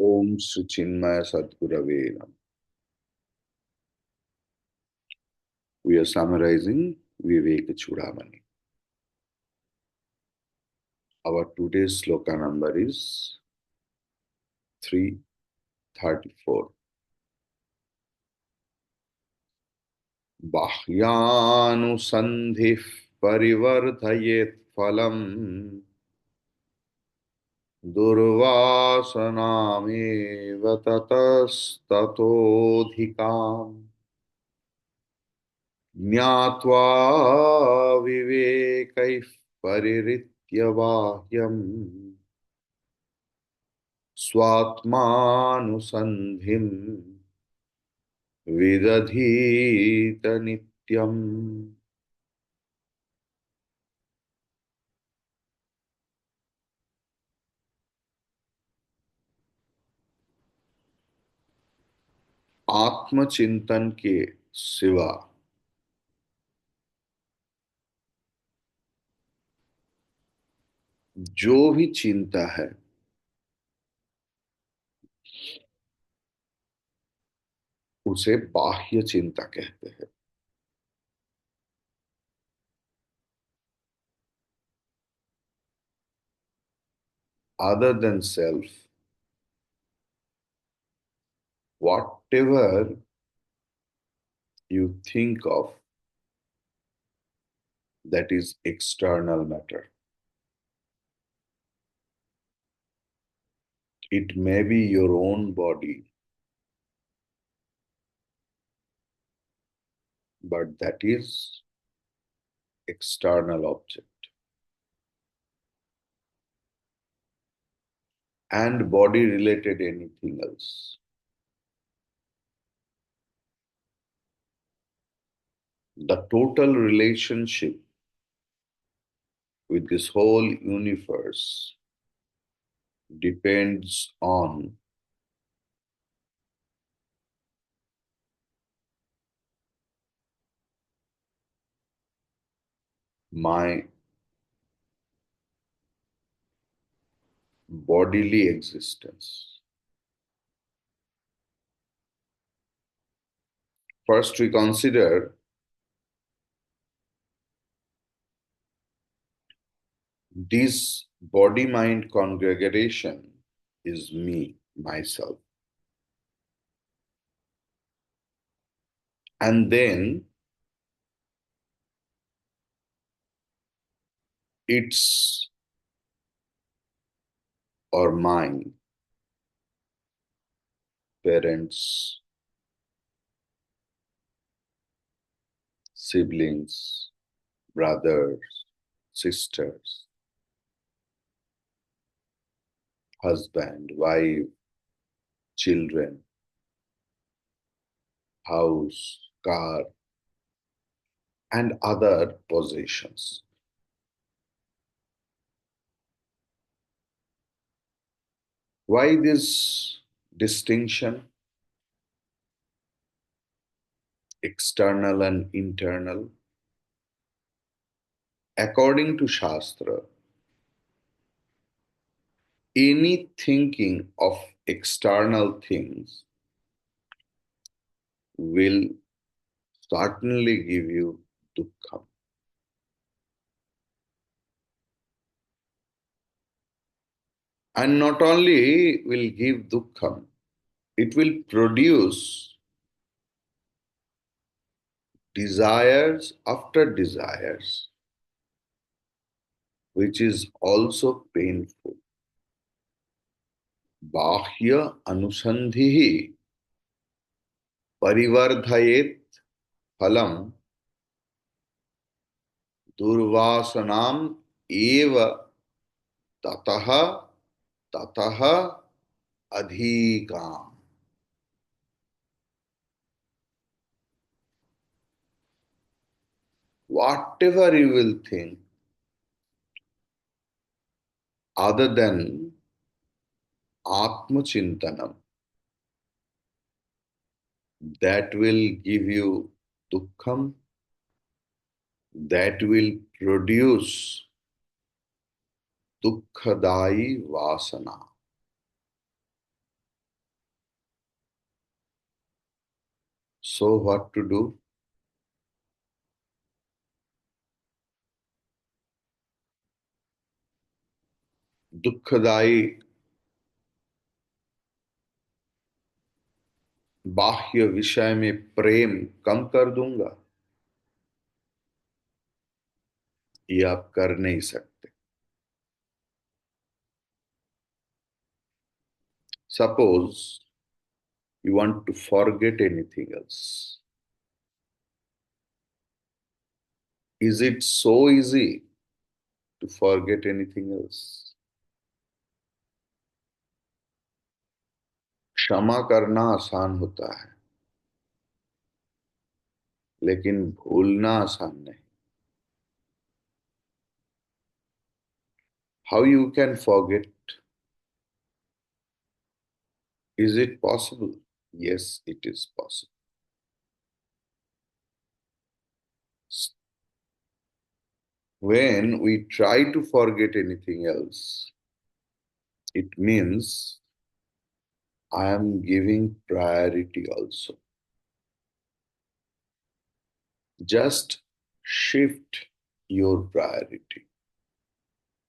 Om Sri Chinmaya Sadgurave Namaha. We are summarizing Viveka Chudamani. Our today's sloka number is 334. Bahyānusandhih parivardhayet phalam durvasanameva tatastatoධikām ज्ञात्वा विवेकैः परिहृत्य बाह्यम् स्वात्मानुसन्धिं विदधीत नित्यम्. आत्मचिंतन के सिवा जो भी चिंता है उसे बाह्य चिंता कहते हैं. Other than self, whatever you think of, that is external matter. It may be your own body, but that is external object. And body related anything else. The total relationship with this whole universe depends on my bodily existence. First, we consider this body-mind congregation is me, myself. And then it's or mine, parents, siblings, brothers, sisters, husband, wife, children, house, car, and other possessions. Why this distinction, external and internal? According to Shastra, any thinking of external things will certainly give you dukkha. And not only will give dukkha, it will produce desires after desires, which is also painful. Bahya anusandhihi parivardhayet phalam durvasanam eva tataha tataha adhikam. Whatever you will think other than Atma Chintanam, that will give you dukkham, that will produce dukkhadayi vasana. So what to do? दुखदाई बाह्य विषय में प्रेम कम कर दूंगा, ये आप कर नहीं सकते. Suppose you want to forget anything else. Is it so easy to forget anything else? क्षमा करना आसान होता है, लेकिन भूलना आसान नहीं. How you can forget? Is it possible? Yes, it is possible. When we try to forget anything else, it means I am giving priority also. Just shift your priority.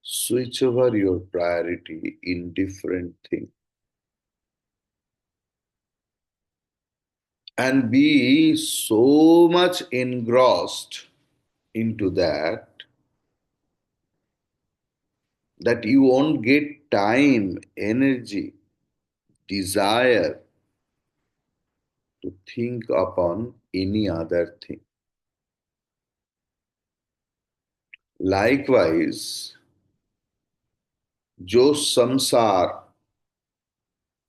Switch over your priority in different things and be so much engrossed into that you won't get time, energy, desire to think upon any other thing. Likewise, जो संसार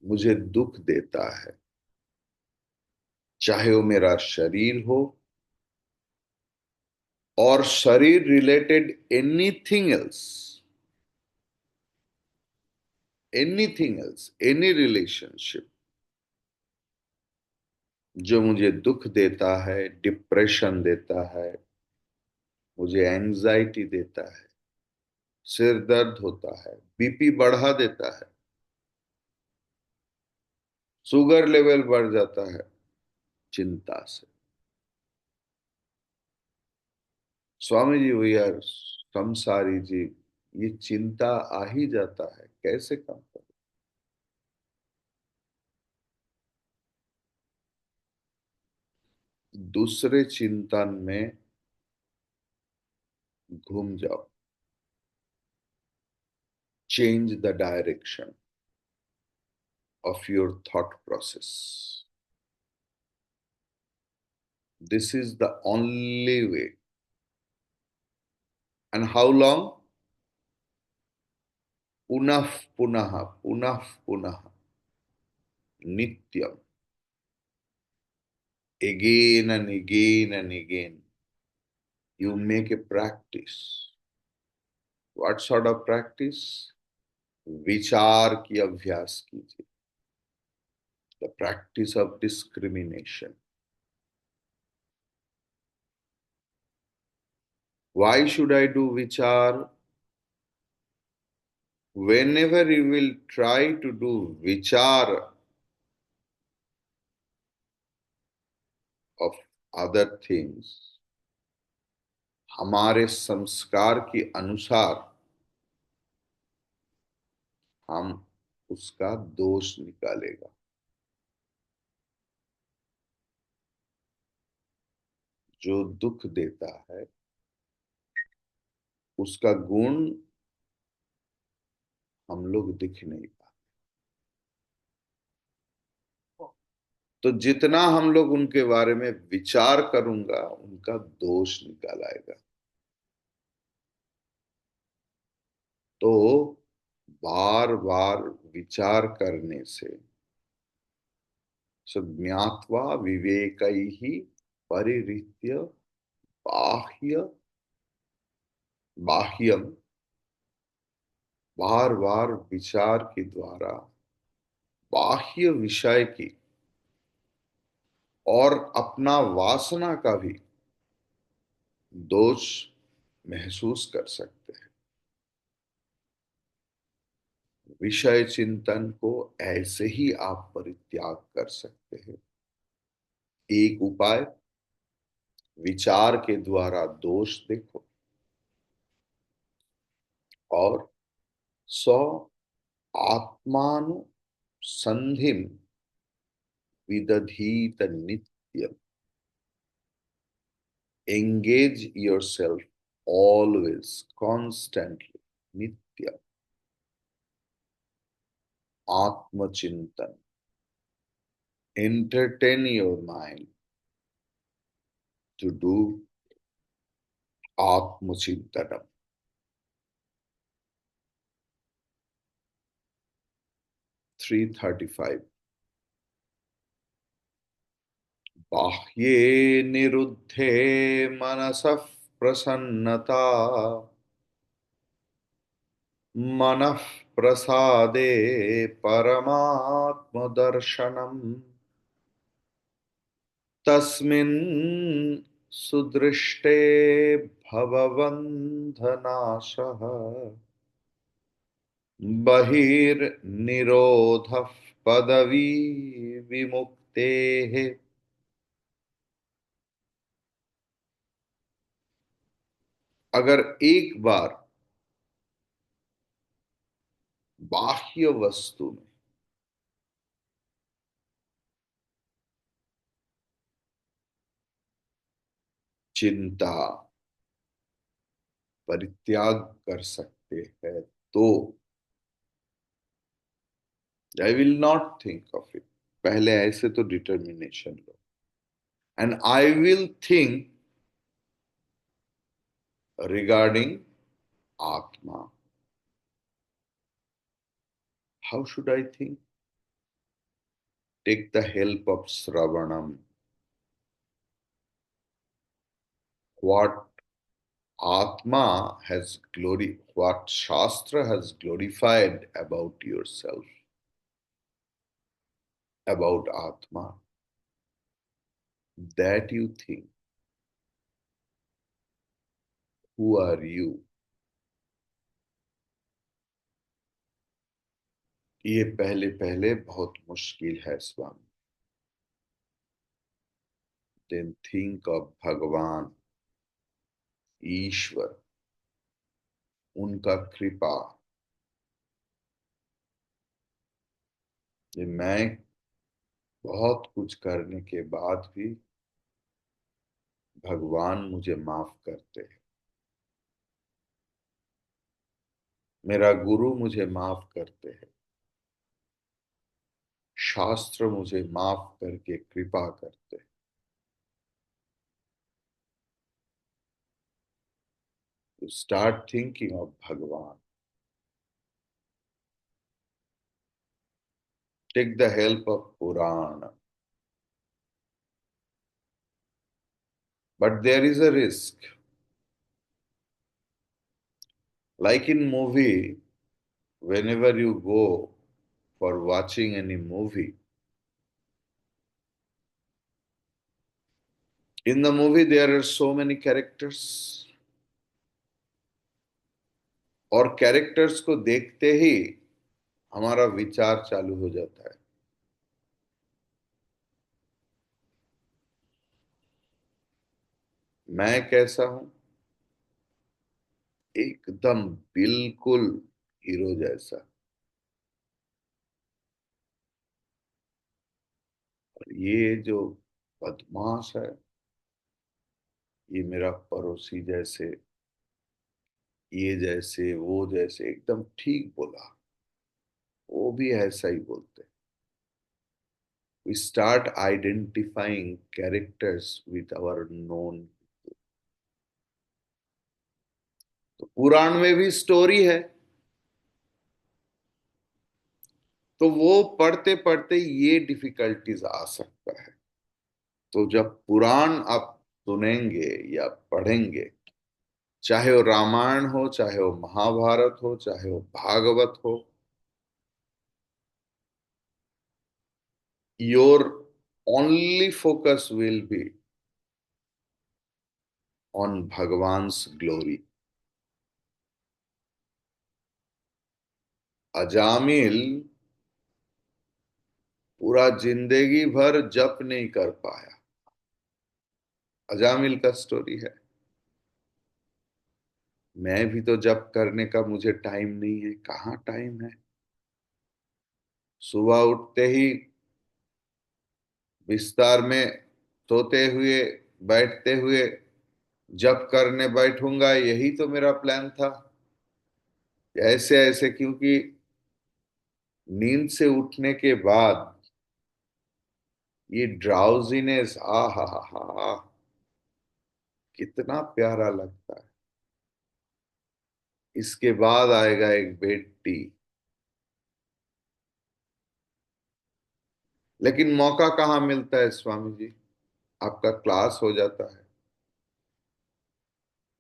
मुझे दुख देता है, चाहे वो मेरा शरीर हो और शरीर related anything else, any relationship जो मुझे दुख देता है, डिप्रेशन देता है, मुझे एंजाइटी देता है, सिर दर्द होता है, बीपी बढ़ा देता है, शुगर लेवल बढ़ जाता है चिंता से. स्वामी जी, वी आर संसारी जी, ये चिंता आ ही जाता है, कैसे कम करें? दूसरे चिंतन में घूम जाओ. Change the direction of your thought process. This is the only way. And how long? Punah punaha, punah punaha, nityam. Again and again and again. You make a practice. What sort of practice? विचार की अभ्यास कीजिए. The practice of discrimination. Why should I do vichar? Whenever you will try to do vichar of other things, हमारे संस्कार के अनुसार हम उसका दोष निकालेगा. जो दुख देता है उसका गुण हम लोग दिख नहीं पाते. तो जितना हम लोग उनके बारे में विचार करूंगा, उनका दोष निकाल आएगा. तो बार बार विचार करने से ज्ञात्वा विवेकैहि परिहृत्य बाह्य बाह्यम, बार बार विचार के द्वारा बाह्य विषय की और अपना वासना का भी दोष महसूस कर सकते हैं. विषय चिंतन को ऐसे ही आप परित्याग कर सकते हैं. एक उपाय, विचार के द्वारा दोष देखो, और 100 आत्मानुसंधिम विदधीत नित्यम। Engage yourself always, constantly, nitya, atmachintan. Entertain your mind to do atmachintanam. 335. बाह्ये निरुद्धे मनसः प्रसन्नता, मनः प्रसादे परमात्मदर्शनम्। तस्मिन् सुदृष्टे भवबन्धनाशः, बहिर्निरोधः पदवी विमुक्तेः। अगर एक बार बाह्य वस्तु में चिंता परित्याग कर सकते हैं तो I will not think of it. पहले ऐसे तो डिटर्मिनेशन लो, and I will think regarding atma. How should I think? Take the help of shravanam. What Atma has what Shastra has glorified about yourself, about Atma, that you think. Who are you? ये पहले पहले बहुत मुश्किल है स्वामी। Then think of भगवान, ईश्वर, उनका कृपा। ये मैं बहुत कुछ करने के बाद भी भगवान मुझे माफ करते हैं, मेरा गुरु मुझे माफ करते हैं, शास्त्र मुझे माफ करके कृपा करते हैं। To start thinking of Bhagavan. Take the help of Purana. But there is a risk. Like in movie, whenever you go for watching any movie, in the movie there are so many characters, और characters को देखते ही हमारा विचार चालू हो जाता है। मैं कैसा हूं? एकदम बिल्कुल हीरो जैसा। और ये जो बदमाश है, ये मेरा पड़ोसी जैसे, ये जैसे वो जैसे, एकदम ठीक बोला। वो भी ऐसा ही बोलते हैं। We start identifying characters with our known। तो पुराण में भी स्टोरी है, तो वो पढ़ते पढ़ते ये डिफिकल्टीज आ सकता है। तो जब पुराण आप सुनेंगे या पढ़ेंगे, चाहे वो रामायण हो, चाहे वो महाभारत हो, चाहे वो भागवत हो, your only focus will be on Bhagwan's glory. Ajamil पूरा जिंदगी भर जप नहीं कर पाया, अजामिल का स्टोरी है। मैं भी तो जप करने का मुझे टाइम नहीं है, कहाँ टाइम है। सुबह उठते ही बिस्तर में सोते हुए बैठते हुए जप करने बैठूंगा, यही तो मेरा प्लान था। ऐसे ऐसे, क्योंकि नींद से उठने के बाद ये ड्राउजीनेस, आ हा, कितना प्यारा लगता है। इसके बाद आएगा एक बेड टी। लेकिन मौका कहाँ मिलता है स्वामी जी, आपका क्लास हो जाता है,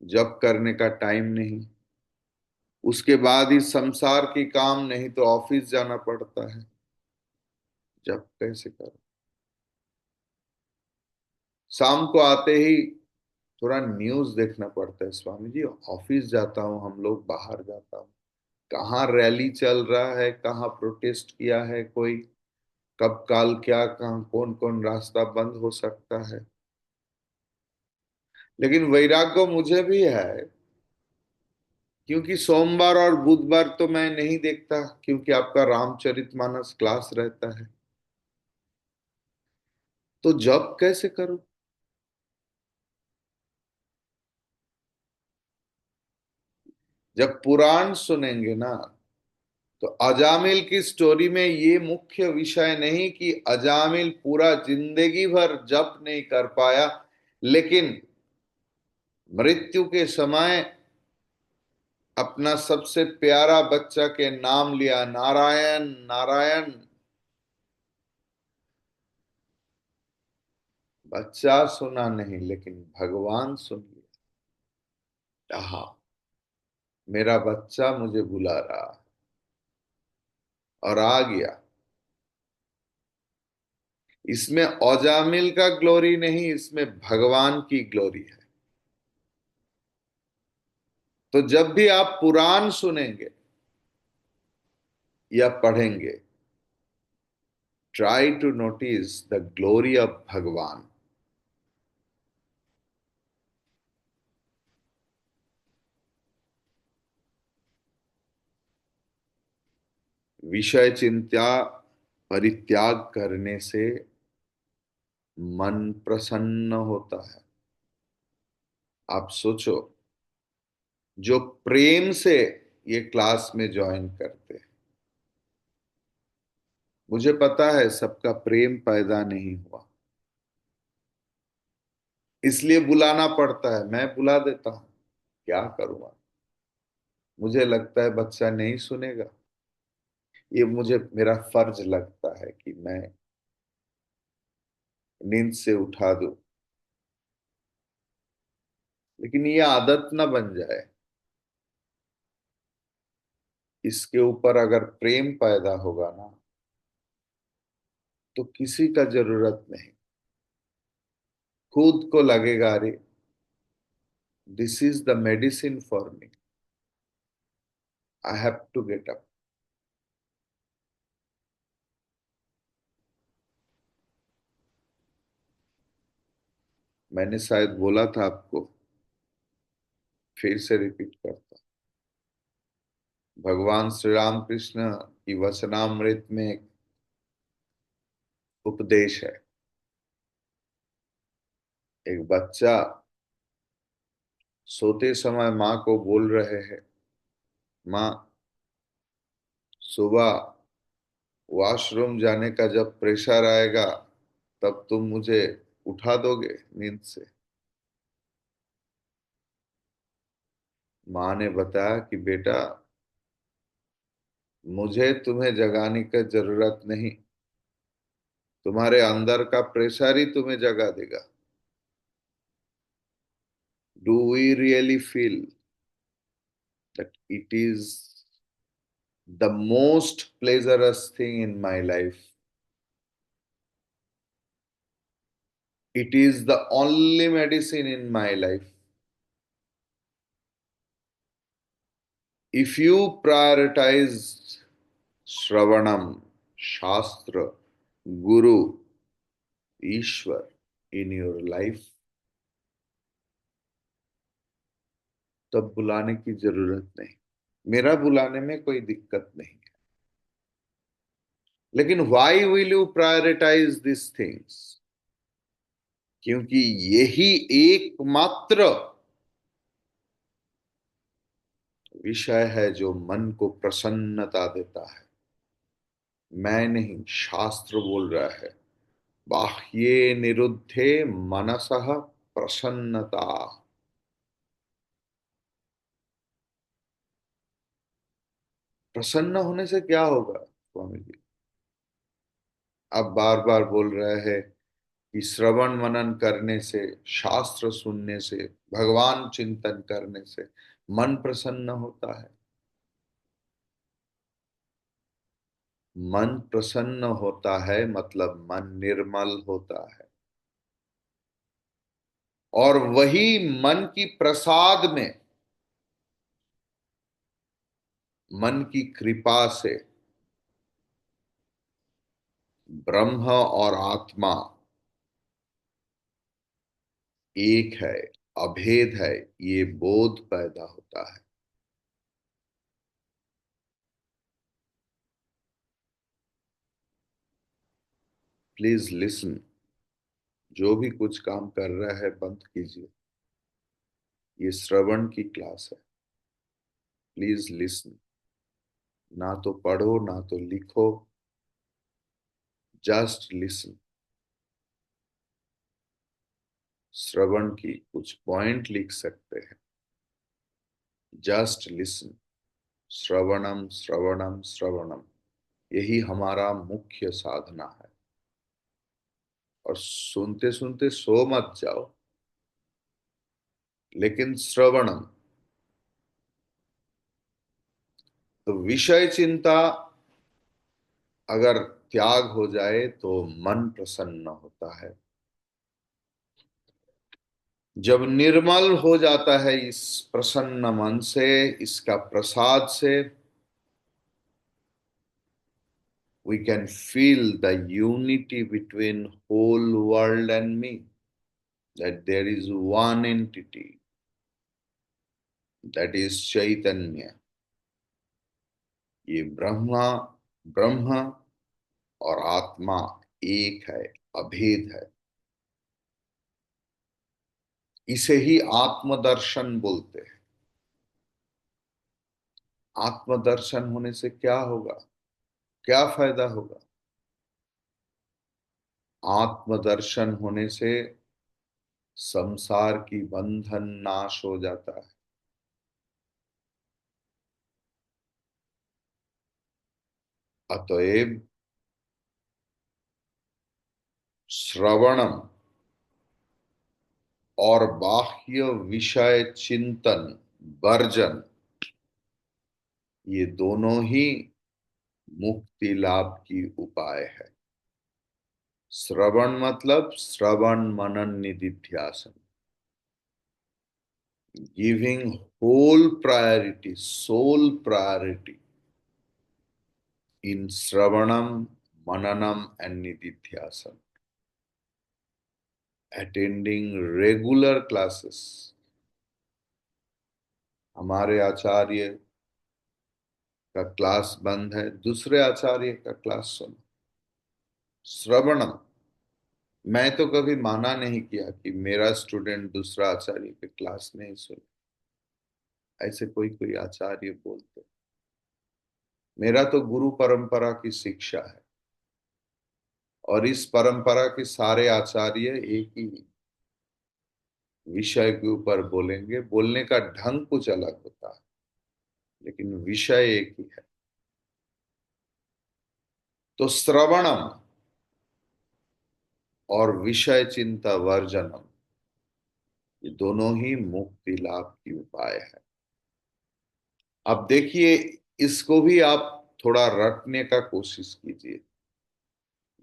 जब करने का टाइम नहीं। उसके बाद ही संसार की काम, नहीं तो ऑफिस जाना पड़ता है। जब कैसे करो। शाम को आते ही थोड़ा न्यूज देखना पड़ता है स्वामी जी। ऑफिस जाता हूँ, हम लोग बाहर जाता हूँ, कहाँ रैली चल रहा है, कहाँ प्रोटेस्ट किया है कोई, कब काल क्या, कहाँ कौन कौन रास्ता बंद हो सकता है। लेकिन वैराग्य मुझे भी है, क्योंकि सोमवार और बुधवार तो मैं नहीं देखता, क्योंकि आपका रामचरितमानस क्लास रहता है। तो जब कैसे करूं। जब पुराण सुनेंगे ना, तो अजामिल की स्टोरी में ये मुख्य विषय नहीं कि अजामिल पूरा जिंदगी भर जप नहीं कर पाया, लेकिन मृत्यु के समय अपना सबसे प्यारा बच्चा के नाम लिया, नारायण नारायण। बच्चा सुना नहीं, लेकिन भगवान सुन लिया। हाँ, मेरा बच्चा मुझे बुला रहा है, और आ गया। इसमें औजामिल का ग्लोरी नहीं, इसमें भगवान की ग्लोरी है। तो जब भी आप पुराण सुनेंगे या पढ़ेंगे, try to notice the glory of Bhagwan. विषय चिंता परित्याग करने से मन प्रसन्न होता है। आप सोचो, जो प्रेम से ये क्लास में ज्वाइन करते हैं, मुझे पता है सबका प्रेम पैदा नहीं हुआ, इसलिए बुलाना पड़ता है। मैं बुला देता हूं, क्या करूंगा। मुझे लगता है बच्चा नहीं सुनेगा, ये मुझे मेरा फर्ज लगता है कि मैं नींद से उठा दूं। लेकिन ये आदत ना बन जाए। इसके ऊपर अगर प्रेम पैदा होगा ना, तो किसी का जरूरत नहीं। खुद को लगेगा, अरे this is the medicine for me, I have to get up. मैंने शायद बोला था आपको, फिर से रिपीट करता। भगवान श्री राम कृष्ण की वचनामृत में एक उपदेश है। एक बच्चा सोते समय माँ को बोल रहे हैं, माँ, सुबह वॉशरूम जाने का जब प्रेशर आएगा, तब तुम मुझे उठा दोगे नींद से। माँ ने बताया कि बेटा, मुझे तुम्हें जगाने की जरूरत नहीं, तुम्हारे अंदर का प्रेशर ही तुम्हें जगा देगा। Do we really feel that it is the most pleasurous thing in my life? It is the only medicine in my life. If you prioritize Shravanam, Shastra, Guru, Ishwar in your life, तब बुलाने की जरूरत नहीं। मेरा बुलाने में कोई दिक्कत नहीं है। लेकिन why will you prioritise this things? क्योंकि यही एकमात्र विषय है जो मन को प्रसन्नता देता है। मैं नहीं, शास्त्र बोल रहा है, बाह्ये निरुद्धे मनसः प्रसन्नता। प्रसन्न होने से क्या होगा स्वामी जी? अब बार बार बोल रहे हैं कि श्रवण मनन करने से, शास्त्र सुनने से, भगवान चिंतन करने से मन प्रसन्न होता है। मन प्रसन्न होता है मतलब मन निर्मल होता है। और वही मन की प्रसाद में, मन की कृपा से ब्रह्म और आत्मा एक है, अभेद है, ये बोध पैदा होता है। Please listen. जो भी कुछ काम कर रहा है बंद कीजिए। ये श्रवण की क्लास है। Please listen. ना तो पढ़ो ना तो लिखो, जस्ट लिसन। श्रवण की कुछ पॉइंट लिख सकते हैं। Just listen. श्रवणम श्रवणम श्रवणम, यही हमारा मुख्य साधना है। और सुनते सुनते सो मत जाओ, लेकिन श्रवणम। तो विषय चिंता अगर त्याग हो जाए तो मन प्रसन्न होता है। जब निर्मल हो जाता है इस प्रसन्न मन से, इसका प्रसाद से, we can feel the unity between whole world and me, that there is one entity, that is Chaitanya। ये ब्रह्मा, ब्रह्म और आत्मा एक है, अभेद है। इसे ही आत्मदर्शन बोलते हैं। आत्मदर्शन होने से क्या होगा? क्या फायदा होगा? आत्मदर्शन होने से संसार की बंधन नाश हो जाता है। अतएव श्रवणम और बाह्य विषय चिंतन वर्जन, ये दोनों ही मुक्ति लाभ की उपाय है। श्रवण मतलब श्रवण मनन निदिध्यासन, giving whole priority, sole priority in shravanam, mananam and nididhyasan, attending regular classes. हमारे आचार्य का क्लास बंद है, दूसरे आचार्य का क्लास सुनो। श्रवणम। मैं तो कभी माना नहीं किया कि मेरा स्टूडेंट दूसरा आचार्य के क्लास नहीं सुने। ऐसे कोई कोई आचार्य बोलते। मेरा तो गुरु परंपरा की शिक्षा है, और इस परंपरा के सारे आचार्य एक ही विषय के ऊपर बोलेंगे। बोलने का ढंग कुछ अलग होता है, लेकिन विषय एक ही है। तो श्रवणम और विषय चिंता वर्जनम, ये दोनों ही मुक्ति लाभ की उपाय है। अब देखिए, इसको भी आप थोड़ा रटने का कोशिश कीजिए।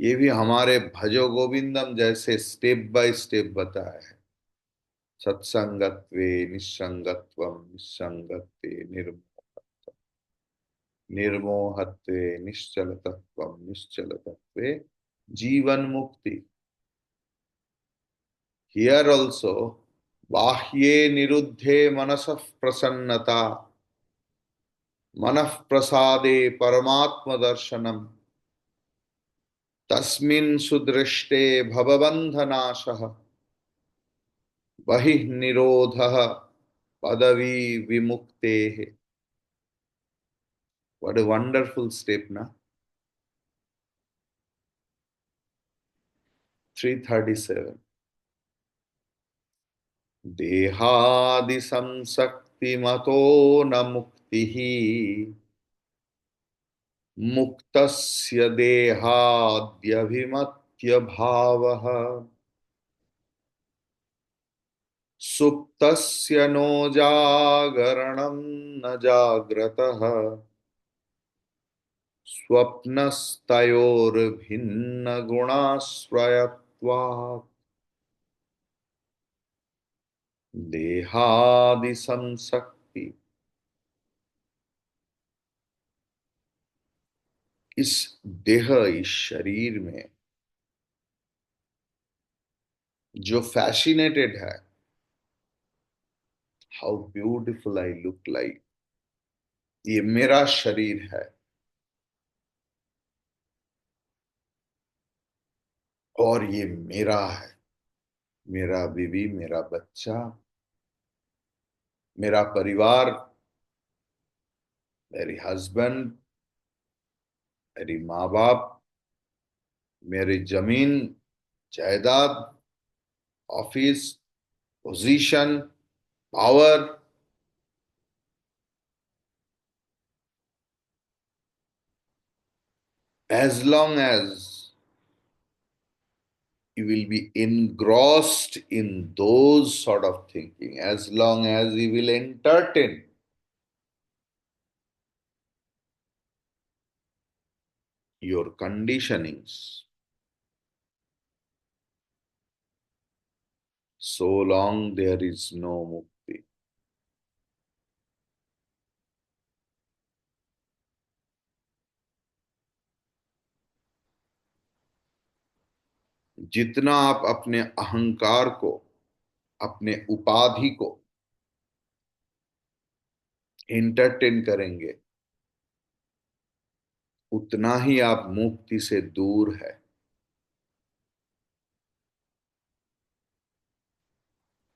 ये भी हमारे भजो गोविंदम जैसे स्टेप बाय स्टेप बताया है। सत्संगत्वे निस्संगत्वम, निस्संगत्वे निर्मोहत्वे निश्चलतत्वम, निश्चलतत्वे जीवन मुक्ति। हियर ऑल्सो बाह्ये निरुद्धे मनसः प्रसन्नता, मनः प्रसादे परमात्म दर्शनम, तस्मिन् सुदृष्टे भवबन्धनाशः, बहिः निरोधः पदवी विमुक्तेः. What a wonderful step, na? 337. देहादि संसक्ति मतो न मुक्तिः, मुक्तस्य देहाद्यभिमत्य भावः, सुप्तस्य नो जागरणं न जाग्रतः, स्वप्नस्तयोर्भिन्न गुणाश्रयत्वात्. देहादि संसक्ति, इस देह, इस शरीर में जो फैसिनेटेड है, how beautiful I look like, ये मेरा शरीर है और ये मेरा है, मेरा बीवी, मेरा बच्चा, मेरा परिवार, मेरी हस्बैंड, मेरी माँ बाप, मेरी जमीन जायदाद, office, position, power, as long as you will be engrossed in those sort of thinking, as long as you will entertain your conditionings, so long there is no mukti. जितना आप अपने अहंकार को, अपने उपाधि को एंटरटेन करेंगे, उतना ही आप मुक्ति से दूर है।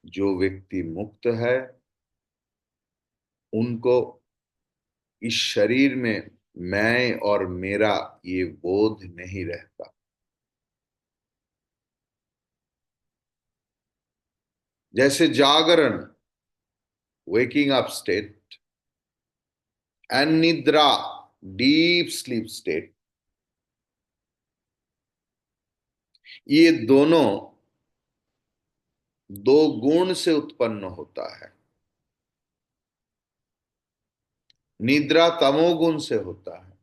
जो व्यक्ति मुक्त है, उनको इस शरीर में मैं और मेरा ये बोध नहीं रहता। जैसे जागरण, वेकिंग अप स्टेट, एंड निद्रा, डीप स्लीप स्टेट, ये दोनों दो गुण से उत्पन्न होता है। निद्रा तमोगुण से होता है,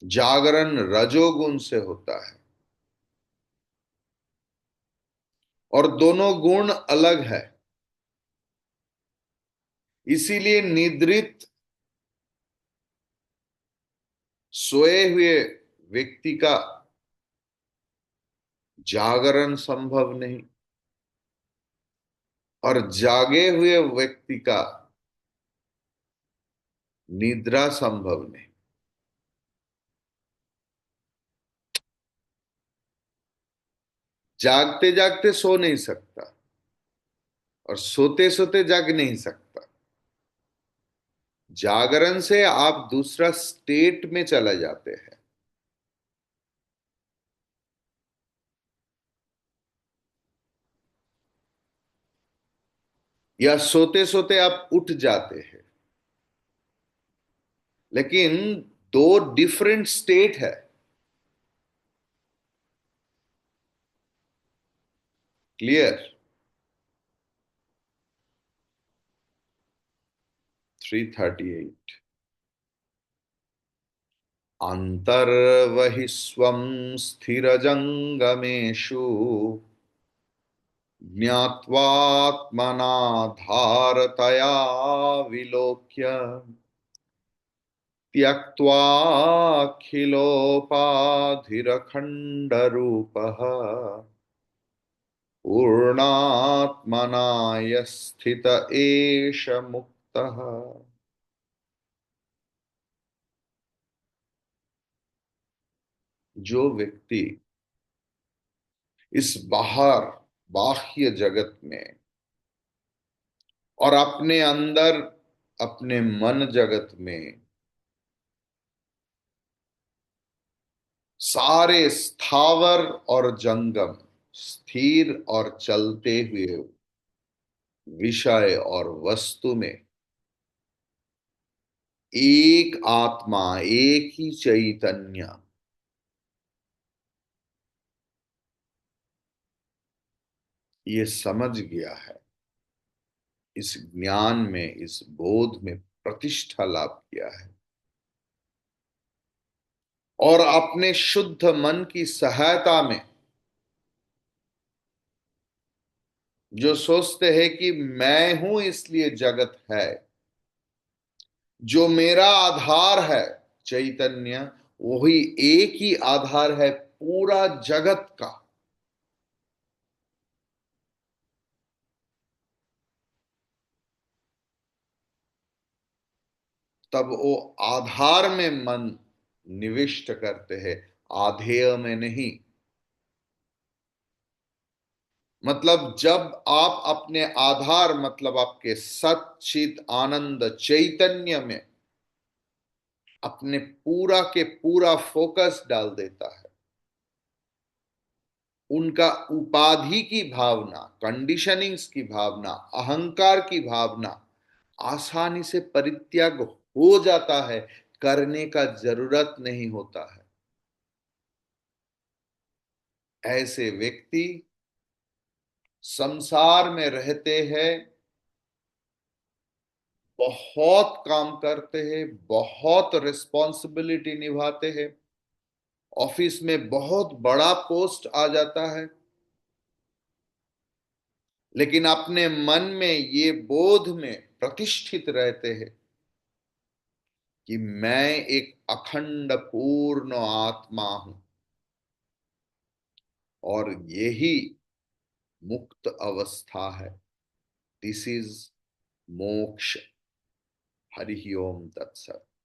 जागरण रजोगुण से होता है, और दोनों गुण अलग है। इसीलिए निद्रित सोए हुए व्यक्ति का जागरण संभव नहीं, और जागे हुए व्यक्ति का निद्रा संभव नहीं। जागते जागते सो नहीं सकता, और सोते सोते जाग नहीं सकता। जागरण से आप दूसरा स्टेट में चले जाते हैं, या सोते सोते आप उठ जाते हैं, लेकिन दो डिफरेंट स्टेट है। क्लियर? 338। अंतर्वहिस्वं स्थिरजंगमेषु, ज्ञात्वात्मना धारतया विलोक्य, त्यक्त्वाखिलोपाधिरखण्डरूपः, पूर्णात्मना स्थित एष मुक्तः। जो व्यक्ति इस बाह्य जगत में और अपने अंदर अपने मन जगत में सारे स्थावर और जंगम, स्थिर और चलते हुए विषय और वस्तु में एक आत्मा, एक ही चैतन्य, ये समझ गया है, इस ज्ञान में, इस बोध में प्रतिष्ठा लाभ किया है, और अपने शुद्ध मन की सहायता में जो सोचते हैं कि मैं हूं इसलिए जगत है, जो मेरा आधार है चैतन्य, वही एक ही आधार है पूरा जगत का, तब वो आधार में मन निविष्ट करते हैं, आधेय में नहीं। मतलब जब आप अपने आधार, मतलब आपके सच्चित आनंद चैतन्य में अपने पूरा के पूरा फोकस डाल देता है, उनका उपाधि की भावना, कंडीशनिंग्स की भावना, अहंकार की भावना आसानी से परित्याग हो जाता है, करने का जरूरत नहीं होता है। ऐसे व्यक्ति संसार में रहते हैं, बहुत काम करते हैं, बहुत रिस्पॉन्सिबिलिटी निभाते हैं, ऑफिस में बहुत बड़ा पोस्ट आ जाता है, लेकिन अपने मन में ये बोध में प्रतिष्ठित रहते हैं कि मैं एक अखंड पूर्ण आत्मा हूं, और यही मुक्त अवस्था है। दिस इज मोक्ष। हरि ओम तत्सत।